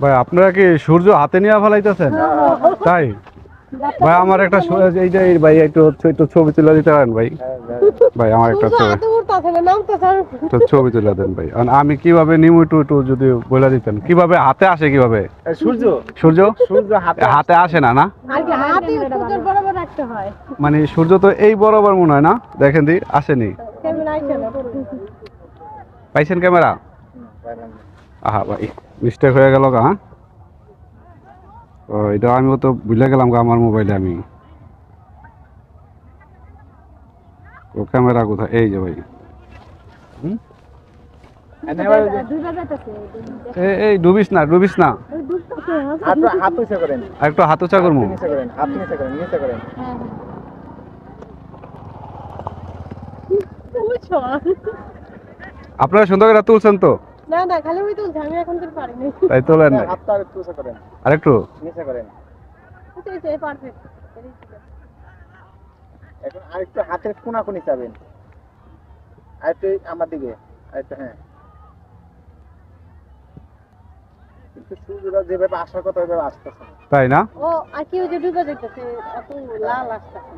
ভাই আপনারা কি সূর্য হাতে নিয়ে ফেলাইতেছেন? তাই ভাই আমার একটা এইটাই ভাই একটু ছবি তুলে দিতে পারেন ভাই? ভাই আমার একটা ছবি তুলে দেন ভাই। আমি কিভাবে নিমু একটু যদি বলে দিতেন, কিভাবে হাতে আসে, কিভাবে সূর্য সূর্য সূর্য হাতে আসে না? না মানে সূর্য তো এই বরাবর মনে হয় না, দেখেন দি আসেনি। পাইছেন ক্যামেরা? আহা ভাই মিস্টেক হয়ে গেল গা। হ্যাঁ ও এটা আমিও তো ভুলে গেলাম গা আমার মোবাইলে। আমি ও ক্যামেরা কোথায়? এই যে ভাই এই ডুবিস না ডুবিস না, হাত উঁচা করেন, একটু হাত উঁচা করবো। নিচে করেন, হাত নিচে করেন, নিচে করেন। আপনারা সুন্দর করে তুলছেন তো? না না খালি ওই তুলছি, আমি এখন তো পারিনি। তাই তোলেন না, হাতটা আরেকটু উঁচা করেন, আরেকটু নিচে করেন। এই পারফেক্ট। এখন আরেকটু হাতের কোনাকুনি চাবেন, আরেকটু আমার দিকে, আরেকটু। হ্যাঁ, কিন্তু সূর্যটা যেভাবে আসার কথা ওইভাবে আসতেছে না। তাই না? ও আর কি ওই যে ডুবে যেতেছে, এত লাল আসতেছে।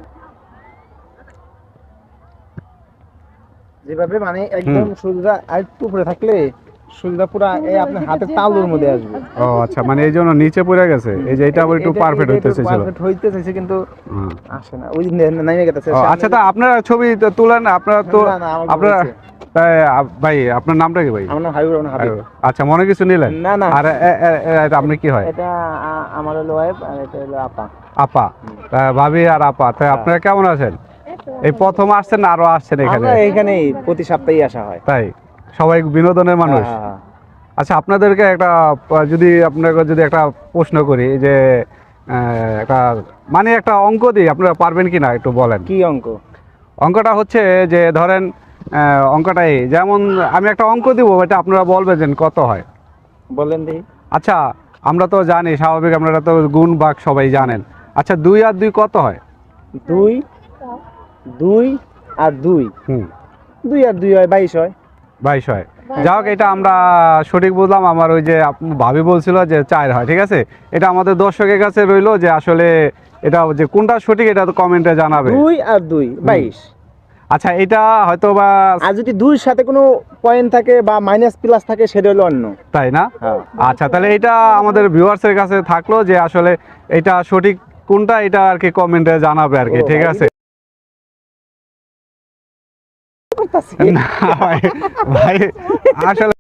যেভাবে মানে একদম সূর্যটা আরেকটু উপরে থাকলে সূর্যটা পুরা এই আপনার হাতের তালুর মধ্যে আসবে। ও আচ্ছা, মানে এই জন্য নিচে পড়ে গেছে। এই যে এটা আবার একটু পারফেক্ট হইতেছে, পারফেক্ট হইতেছে কিন্তু আসে না, ওই নাইমে গেছে। আচ্ছা তা আপনারা ছবি তুলেন, আপনারা তো না, না, আমার আপনারা বলছে। তাই আপনার নামটা কি ভাই? আমার নাম হাবিব রহমান হাবিব। আচ্ছা, মনে কিছু নিলেন? না, না। আর আপনি কি হয়? এটা আমার হলো ওয়াইফ আর এটা হলো আপা। আপা, ভাবি আর আপা। তাই আপনারা কেমন আছেন? এই প্রথম আসছেন না আরো আসছেন এখানে? আমরা এখানেই প্রতি সপ্তাহে আসা হয়। তাই সবাই বিনোদনের মানুষ। আচ্ছা, আপনাদেরকে আপনাকে যদি একটা প্রশ্ন করি যে একটা মানে একটা অঙ্ক দিই, আপনারা পারবেন কি না একটু বলেন। কি অঙ্ক? অঙ্কটা হচ্ছে যে ধরেন অঙ্কটাই যেমন আমি একটা অঙ্ক দিব, এটা আপনারা বলবেন যে কত হয়। বলেন দেখি। আচ্ছা, আমরা তো জানি স্বাভাবিক, আপনারা তো গুণ ভাগ সবাই জানেন। আচ্ছা, 2 আর 2 কত হয়? 2 2 আর 2 2 আর 2 হয় 22 হয়। 22 হয়। যাই হোক, এটা আমরা সঠিক বুঝলাম। আমার ওই যে ভাবি বলছিল যে 4 হয়। ঠিক আছে, এটা আমাদের দর্শকের কাছে রইলো যে আসলে এটা যে কোনটা সঠিক এটা তো কমেন্টে জানাবে। 2 আর 2 22। আচ্ছা, এটা হয়তো বা আর যদি 2 এর সাথে কোনো পয়েন্ট থাকে বা মাইনাস প্লাস থাকে সেটা হলো অন্য। তাই না? হ্যাঁ। আচ্ছা, তাহলে এটা আমাদের ভিউয়ার্সের কাছে থাকলো যে আসলে এটা সঠিক কোনটা, এটা আর কি কমেন্টে জানাবে আর কি। ঠিক আছে না ভাই, ভাই আসলে